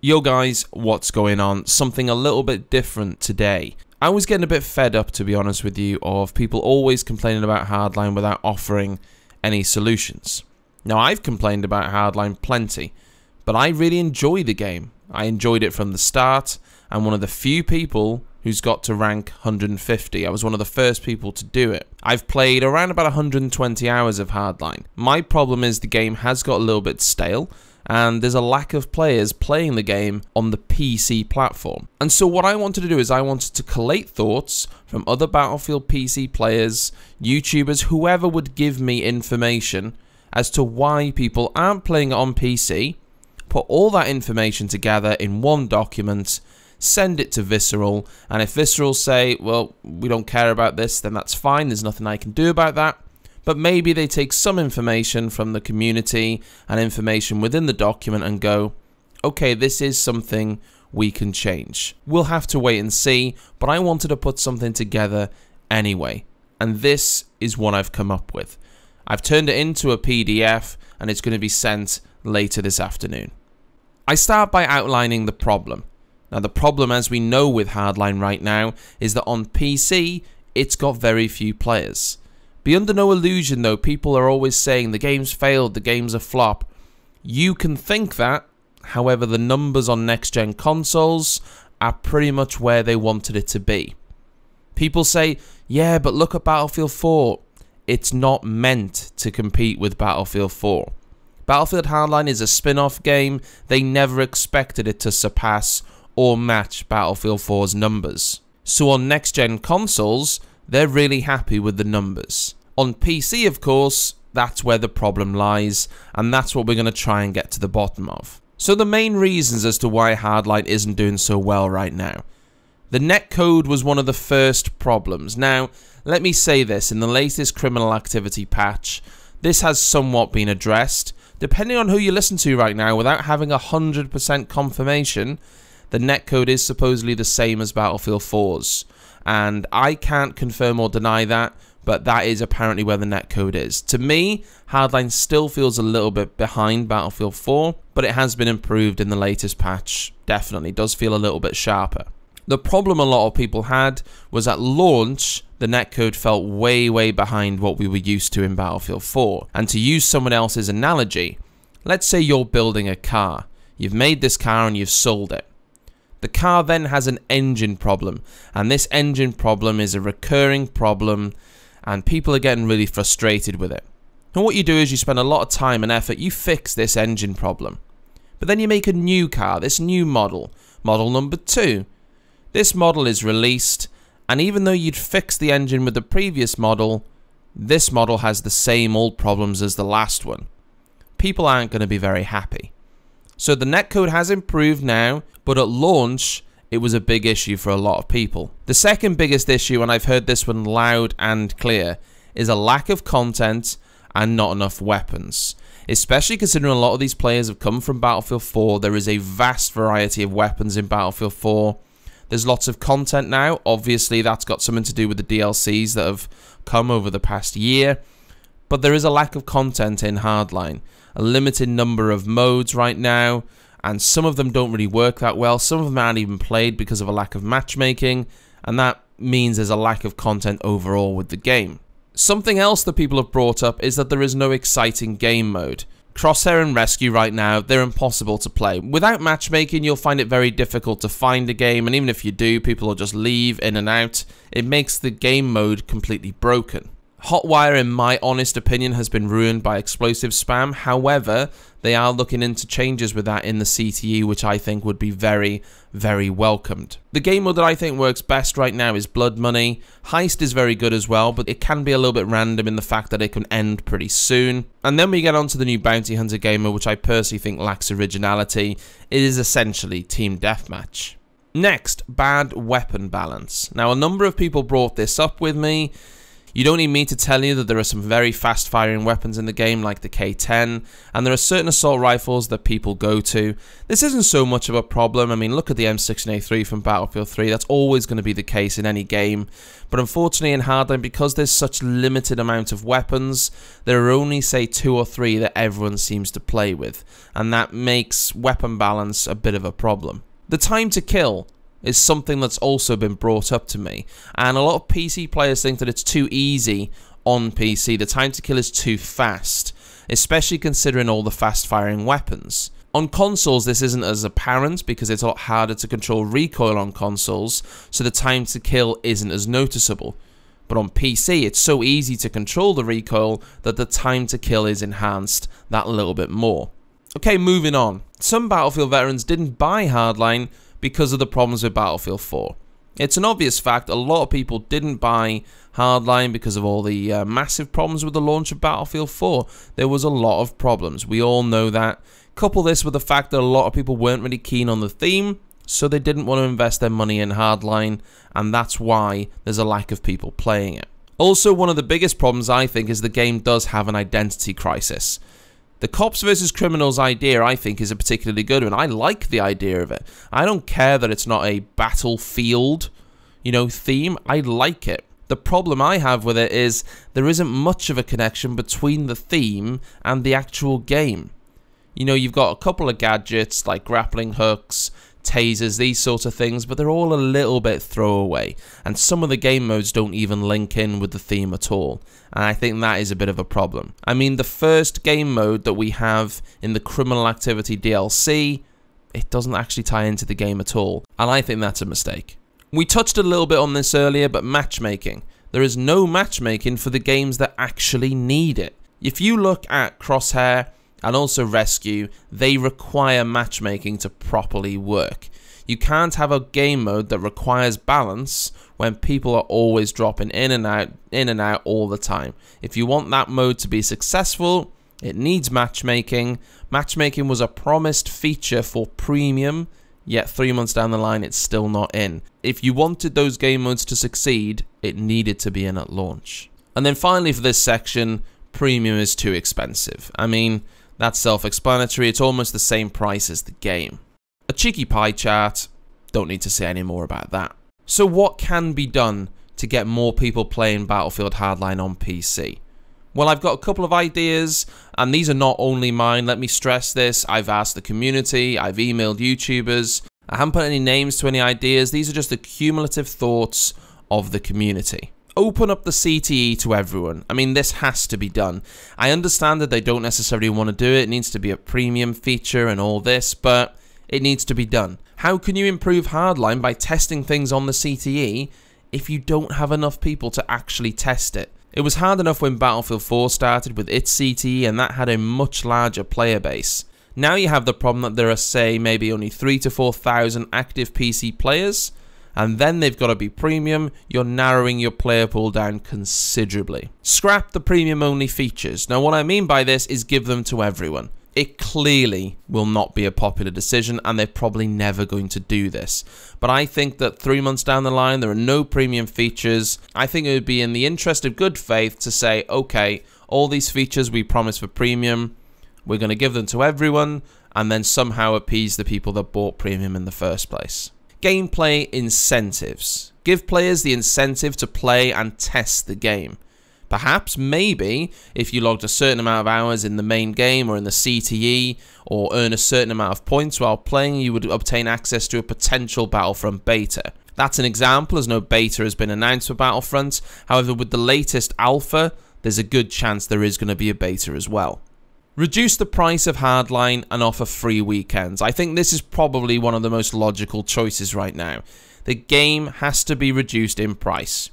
Yo guys, what's going on? Something a little bit different today. I was getting a bit fed up, to be honest with you, of people always complaining about Hardline without offering any solutions. Now, I've complained about Hardline plenty, but I really enjoy the game. I enjoyed it from the start. I'm one of the few people who's got to rank 150. I was one of the first people to do it. I've played around about 120 hours of Hardline. My problem is the game has got a little bit stale, and there's a lack of players playing the game on the PC platform. And so what I wanted to do is I wanted to collate thoughts from other Battlefield PC players, YouTubers, whoever would give me information as to why people aren't playing it on PC, put all that information together in one document, send it to Visceral, and if Visceral say, well, we don't care about this, then that's fine, there's nothing I can do about that. But maybe they take some information from the community and information within the document and go, okay, this is something we can change. We'll have to wait and see, but I wanted to put something together anyway. And this is what I've come up with. I've turned it into a PDF and it's going to be sent later this afternoon. I start by outlining the problem. Now, the problem, as we know with Hardline right now, is that on PC, it's got very few players. Be under no illusion though, people are always saying the game's failed, the game's a flop. You can think that, however the numbers on next-gen consoles are pretty much where they wanted it to be. People say, yeah, but look at Battlefield 4. It's not meant to compete with Battlefield 4. Battlefield Hardline is a spin-off game. They never expected it to surpass or match Battlefield 4's numbers. So on next-gen consoles, they're really happy with the numbers. On PC, of course, that's where the problem lies, and that's what we're going to try and get to the bottom of. So the main reasons as to why Hardline isn't doing so well right now. The netcode was one of the first problems. Now, let me say this, in the latest criminal activity patch, this has somewhat been addressed. Depending on who you listen to right now, without having 100% confirmation, the netcode is supposedly the same as Battlefield 4's. And I can't confirm or deny that, but that is apparently where the netcode is. To me, Hardline still feels a little bit behind Battlefield 4, but it has been improved in the latest patch. Definitely does feel a little bit sharper. The problem a lot of people had was at launch, the netcode felt way behind what we were used to in Battlefield 4. And to use someone else's analogy, let's say you're building a car. You've made this car and you've sold it. The car then has an engine problem, and this engine problem is a recurring problem, and people are getting really frustrated with it. And what you do is you spend a lot of time and effort, you fix this engine problem. But then you make a new car, this new model, model number 2. This model is released, and even though you'd fixed the engine with the previous model, this model has the same old problems as the last one. People aren't going to be very happy. So the netcode has improved now, but at launch, it was a big issue for a lot of people. The second biggest issue, and I've heard this one loud and clear, is a lack of content and not enough weapons. Especially considering a lot of these players have come from Battlefield 4, there is a vast variety of weapons in Battlefield 4. There's lots of content now. Obviously, that's got something to do with the DLCs that have come over the past year. But there is a lack of content in Hardline. A limited number of modes right now, and some of them don't really work that well. Some of them aren't even played because of a lack of matchmaking, and that means there's a lack of content overall with the game. Something else that people have brought up is that there is no exciting game mode. Crosshair and Rescue right now, they're impossible to play. Without matchmaking, you'll find it very difficult to find a game, and even if you do, people will just leave in and out. It makes the game mode completely broken. Hotwire, in my honest opinion, has been ruined by explosive spam. However, they are looking into changes with that in the CTE, which I think would be very welcomed. The game mode that I think works best right now is Blood Money. Heist is very good as well, but it can be a little bit random in the fact that it can end pretty soon. And then we get on to the new Bounty Hunter game mode, which I personally think lacks originality. It is essentially Team Deathmatch. Next, bad weapon balance. Now, a number of people brought this up with me. You don't need me to tell you that there are some very fast firing weapons in the game like the K10, and there are certain assault rifles that people go to. This isn't so much of a problem. I mean, look at the M16A3 from Battlefield 3, that's always going to be the case in any game. But unfortunately in Hardline, because there's such limited amount of weapons, there are only say 2 or 3 that everyone seems to play with, and that makes weapon balance a bit of a problem. The time to kill is something that's also been brought up to me, and a lot of PC players think that it's too easy on PC. The time to kill is too fast, especially considering all the fast firing weapons. On consoles this isn't as apparent because it's a lot harder to control recoil on consoles, so the time to kill isn't as noticeable. But on PC it's so easy to control the recoil that the time to kill is enhanced that little bit more. Okay, moving on. Some Battlefield veterans didn't buy Hardline because of the problems with Battlefield 4. It's an obvious fact, a lot of people didn't buy Hardline because of all the massive problems with the launch of Battlefield 4. There was a lot of problems, we all know that. Couple this with the fact that a lot of people weren't really keen on the theme, so they didn't want to invest their money in Hardline, and that's why there's a lack of people playing it. Also, one of the biggest problems I think is the game does have an identity crisis. The cops versus criminals idea, I think, is a particularly good one. I like the idea of it. I don't care that it's not a battlefield, theme. I like it. The problem I have with it is there isn't much of a connection between the theme and the actual game. You've got a couple of gadgets like grappling hooks, tasers, these sorts of things, but they're all a little bit throwaway, and some of the game modes don't even link in with the theme at all, and I think that is a bit of a problem. I mean, the first game mode that we have in the Criminal Activity DLC, it doesn't actually tie into the game at all, and I think that's a mistake. We touched a little bit on this earlier, but matchmaking. There is no matchmaking for the games that actually need it. If you look at Crosshair and also Rescue, they require matchmaking to properly work. You can't have a game mode that requires balance when people are always dropping in and out all the time. If you want that mode to be successful, it needs matchmaking. Matchmaking was a promised feature for premium, yet 3 months down the line it's still not in. If you wanted those game modes to succeed, it needed to be in at launch. And then finally for this section, premium is too expensive. I mean, that's self-explanatory, it's almost the same price as the game. A cheeky pie chart, don't need to say any more about that. So what can be done to get more people playing Battlefield Hardline on PC? Well, I've got a couple of ideas, and these are not only mine, let me stress this. I've asked the community, I've emailed YouTubers, I haven't put any names to any ideas, these are just the cumulative thoughts of the community. Open up the CTE to everyone. I mean, this has to be done. I understand that they don't necessarily want to do it. It needs to be a premium feature and all this, but it needs to be done. How can you improve Hardline by testing things on the CTE if you don't have enough people to actually test it? It was hard enough when Battlefield 4 started with its CTE, and that had a much larger player base. Now you have the problem that there are, say, maybe only 3,000 to 4,000 active PC players, and then they've got to be premium. You're narrowing your player pool down considerably. Scrap the premium only features. Now what I mean by this is give them to everyone. It clearly will not be a popular decision, and they're probably never going to do this. But I think that 3 months down the line, there are no premium features. I think it would be in the interest of good faith to say, okay, all these features we promised for premium, we're going to give them to everyone, and then somehow appease the people that bought premium in the first place. Gameplay incentives. Give players the incentive to play and test the game. Perhaps, maybe, if you logged a certain amount of hours in the main game or in the CTE, or earn a certain amount of points while playing, you would obtain access to a potential Battlefront beta. That's an example, as no beta has been announced for Battlefront. However, with the latest alpha, there's a good chance there is going to be a beta as well. Reduce the price of Hardline and offer free weekends. I think this is probably one of the most logical choices right now. The game has to be reduced in price.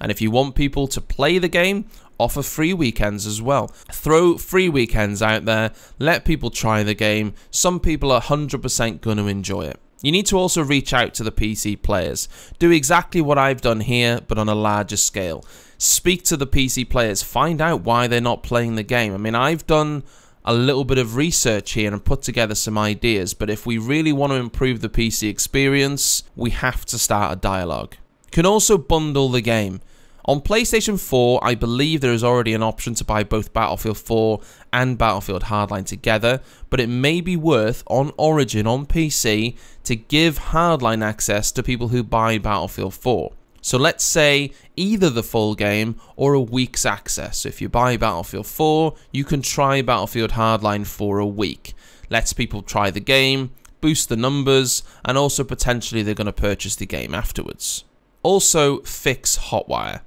And if you want people to play the game, offer free weekends as well. Throw free weekends out there, let people try the game. Some people are 100% going to enjoy it. You need to also reach out to the PC players. Do exactly what I've done here, but on a larger scale. Speak to the PC players, find out why they're not playing the game. I mean, I've done a little bit of research here and put together some ideas, but if we really want to improve the PC experience, we have to start a dialogue. You can also bundle the game. On PlayStation 4, I believe there is already an option to buy both Battlefield 4 and Battlefield Hardline together, but it may be worth, on Origin on PC, to give Hardline access to people who buy Battlefield 4. So let's say either the full game or a week's access. So if you buy Battlefield 4, you can try Battlefield Hardline for a week. Lets people try the game, boost the numbers, and also potentially they're going to purchase the game afterwards. Also, fix Hotwire.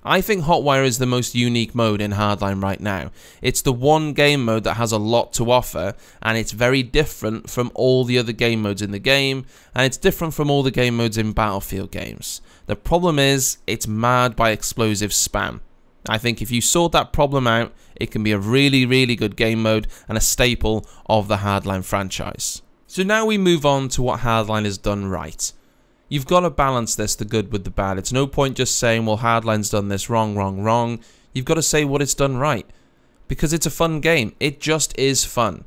I think Hotwire is the most unique mode in Hardline right now. It's the one game mode that has a lot to offer, and it's very different from all the other game modes in the game, and it's different from all the game modes in Battlefield games. The problem is, it's marred by explosive spam. I think if you sort that problem out, it can be a really, really good game mode and a staple of the Hardline franchise. So now we move on to what Hardline has done right. You've got to balance this, the good with the bad. It's no point just saying, well, Hardline's done this wrong. You've got to say what it's done right. Because it's a fun game. It just is fun.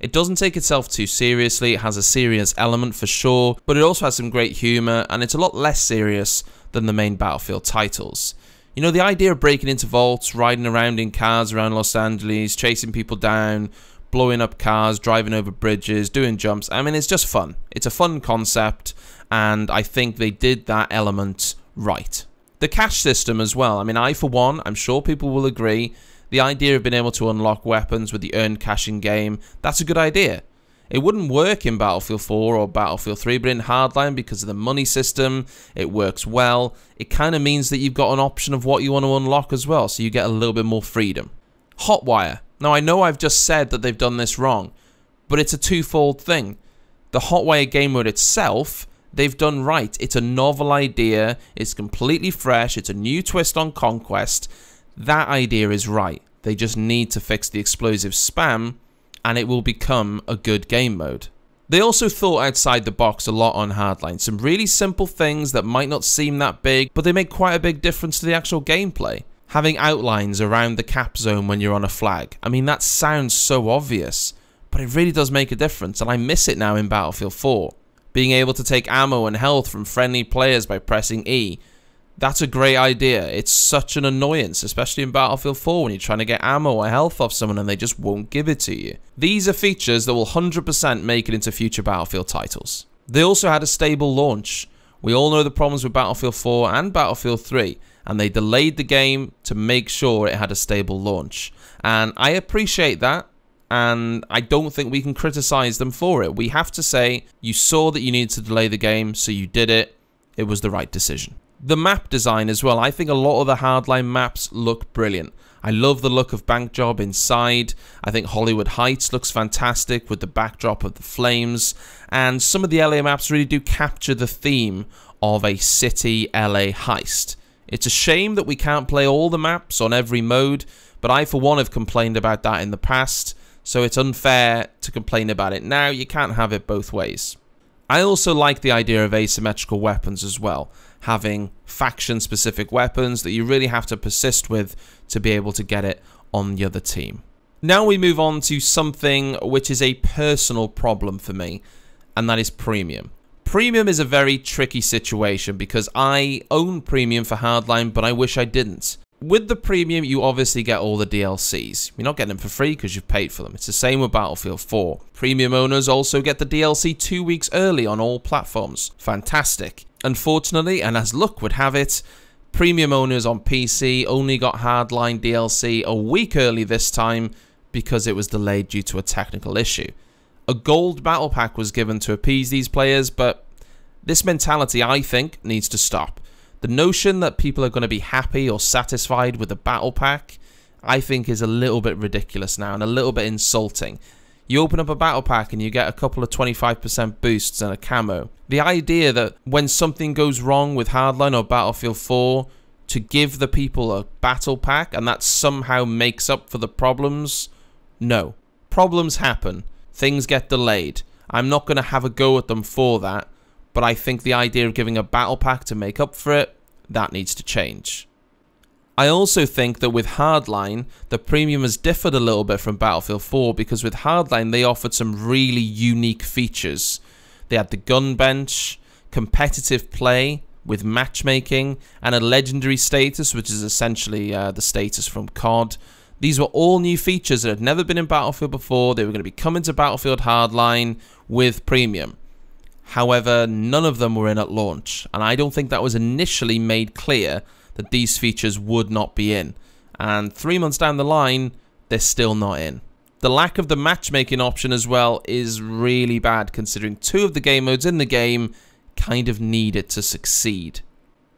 It doesn't take itself too seriously. It has a serious element for sure, but it also has some great humor, and it's a lot less serious than the main Battlefield titles. You know, the idea of breaking into vaults, riding around in cars around Los Angeles, chasing people down, blowing up cars, driving over bridges, doing jumps. I mean, it's just fun. It's a fun concept, and I think they did that element right. The cash system as well. I mean, I, for one, I'm sure people will agree, the idea of being able to unlock weapons with the earned cash in game, that's a good idea. It wouldn't work in Battlefield 4 or Battlefield 3, but in Hardline, because of the money system, it works well. It kind of means that you've got an option of what you want to unlock as well, so you get a little bit more freedom. Hotwire. Now, I know I've just said that they've done this wrong, but it's a twofold thing. The Hotwire game mode itself, they've done right. It's a novel idea, it's completely fresh, it's a new twist on Conquest. That idea is right. They just need to fix the explosive spam, and it will become a good game mode. They also thought outside the box a lot on Hardline. Some really simple things that might not seem that big, but they make quite a big difference to the actual gameplay. Having outlines around the cap zone when you're on a flag. I mean, that sounds so obvious, but it really does make a difference, and I miss it now in Battlefield 4. Being able to take ammo and health from friendly players by pressing E. That's a great idea. It's such an annoyance, especially in Battlefield 4 when you're trying to get ammo or health off someone and they just won't give it to you. These are features that will 100% make it into future Battlefield titles. They also had a stable launch. We all know the problems with Battlefield 4 and Battlefield 3, and they delayed the game to make sure it had a stable launch. And I appreciate that, and I don't think we can criticize them for it. We have to say, you saw that you needed to delay the game, so you did it. It was the right decision. The map design as well. I think a lot of the Hardline maps look brilliant. I love the look of Bank Job inside. I think Hollywood Heights looks fantastic with the backdrop of the flames. And some of the LA maps really do capture the theme of a city LA heist. It's a shame that we can't play all the maps on every mode, but I for one have complained about that in the past, so it's unfair to complain about it now. You can't have it both ways. I also like the idea of asymmetrical weapons as well, having faction-specific weapons that you really have to persist with to be able to get it on the other team. Now we move on to something which is a personal problem for me, and that is premium. Premium is a very tricky situation because I own premium for Hardline, but I wish I didn't. With the premium, you obviously get all the DLCs. You're not getting them for free because you've paid for them. It's the same with Battlefield 4. Premium owners also get the DLC 2 weeks early on all platforms. Fantastic. Unfortunately, and as luck would have it, premium owners on PC only got Hardline DLC a week early this time because it was delayed due to a technical issue. A gold battle pack was given to appease these players, but this mentality, I think, needs to stop. The notion that people are going to be happy or satisfied with the battle pack, I think is a little bit ridiculous now and a little bit insulting. You open up a battle pack and you get a couple of 25% boosts and a camo. The idea that when something goes wrong with Hardline or Battlefield 4, to give the people a battle pack and that somehow makes up for the problems, no. Problems happen. Things get delayed. I'm not going to have a go at them for that. But I think the idea of giving a battle pack to make up for it, that needs to change. I also think that with Hardline, the premium has differed a little bit from Battlefield 4 because with Hardline, they offered some really unique features. They had the gun bench, competitive play, with matchmaking, and a legendary status, which is essentially the status from COD. These were all new features that had never been in Battlefield before. They were going to be coming to Battlefield Hardline with Premium. However, none of them were in at launch, and I don't think that was initially made clear that these features would not be in. And 3 months down the line, they're still not in. The lack of the matchmaking option as well is really bad, considering 2 of the game modes in the game kind of need it to succeed.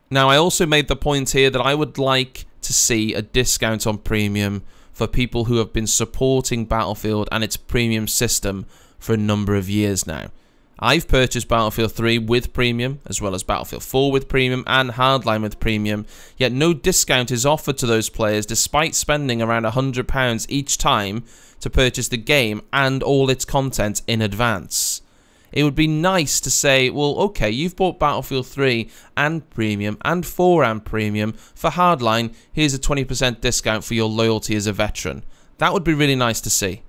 Now, I also made the point here that I would like to see a discount on Premium for people who have been supporting Battlefield and its Premium system for a number of years now. I've purchased Battlefield 3 with Premium, as well as Battlefield 4 with Premium and Hardline with Premium, yet no discount is offered to those players despite spending around £100 each time to purchase the game and all its content in advance. It would be nice to say, well, okay, you've bought Battlefield 3 and Premium and 4 and Premium. For Hardline, here's a 20% discount for your loyalty as a veteran. That would be really nice to see.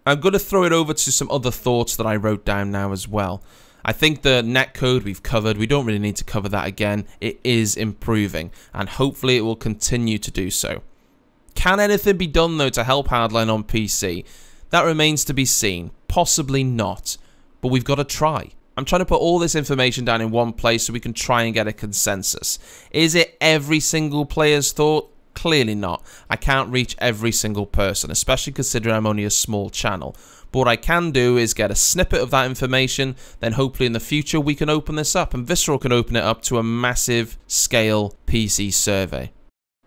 I'm going to throw it over to some other thoughts that I wrote down now as well. I think the netcode we've covered, we don't really need to cover that again. It is improving, and hopefully it will continue to do so. Can anything be done though to help Hardline on PC? That remains to be seen. Possibly not, but we've got to try. I'm trying to put all this information down in one place so we can try and get a consensus. Is it every single player's thought? Clearly not. I can't reach every single person, especially considering I'm only a small channel. But what I can do is get a snippet of that information, then hopefully in the future we can open this up and Visceral can open it up to a massive scale PC survey.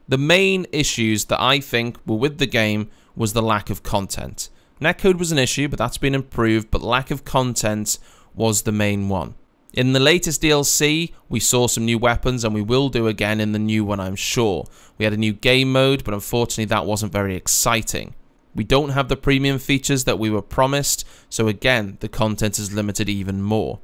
The main issues that I think were with the game was the lack of content. Netcode was an issue, but that's been improved, but lack of content was the main one. In the latest DLC, we saw some new weapons, and we will do again in the new one, I'm sure. We had a new game mode, but unfortunately that wasn't very exciting. We don't have the premium features that we were promised, so again, the content is limited even more.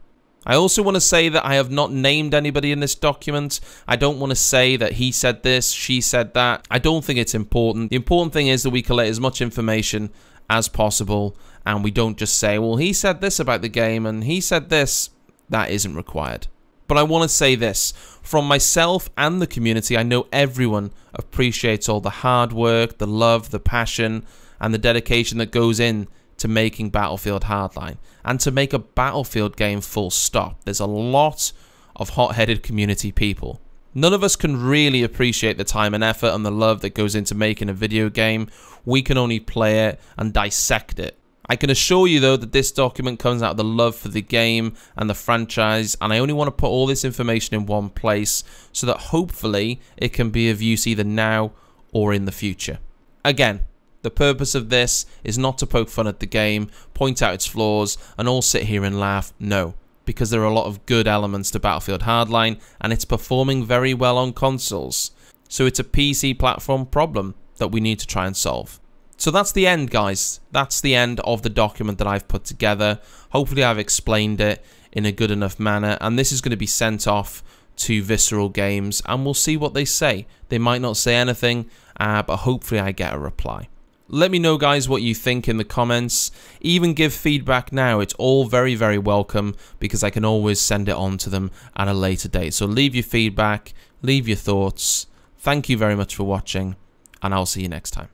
I also want to say that I have not named anybody in this document. I don't want to say that he said this, she said that. I don't think it's important. The important thing is that we collect as much information as possible, and we don't just say, well, he said this about the game, and he said this. That isn't required. But I want to say this, from myself and the community, I know everyone appreciates all the hard work, the love, the passion, and the dedication that goes in to making Battlefield Hardline, and to make a Battlefield game full stop. There's a lot of hot-headed community people. None of us can really appreciate the time and effort and the love that goes into making a video game. We can only play it and dissect it. I can assure you though that this document comes out of the love for the game and the franchise, and I only want to put all this information in one place so that hopefully it can be of use either now or in the future. Again, the purpose of this is not to poke fun at the game, point out its flaws, and all sit here and laugh. No, because there are a lot of good elements to Battlefield Hardline, and it's performing very well on consoles. So it's a PC platform problem that we need to try and solve. So that's the end, guys. That's the end of the document that I've put together. Hopefully I've explained it in a good enough manner, and this is going to be sent off to Visceral Games, and we'll see what they say. They might not say anything, but hopefully I get a reply. Let me know, guys, what you think in the comments. Even give feedback now. It's all very, very welcome, because I can always send it on to them at a later date. So leave your feedback, leave your thoughts. Thank you very much for watching, and I'll see you next time.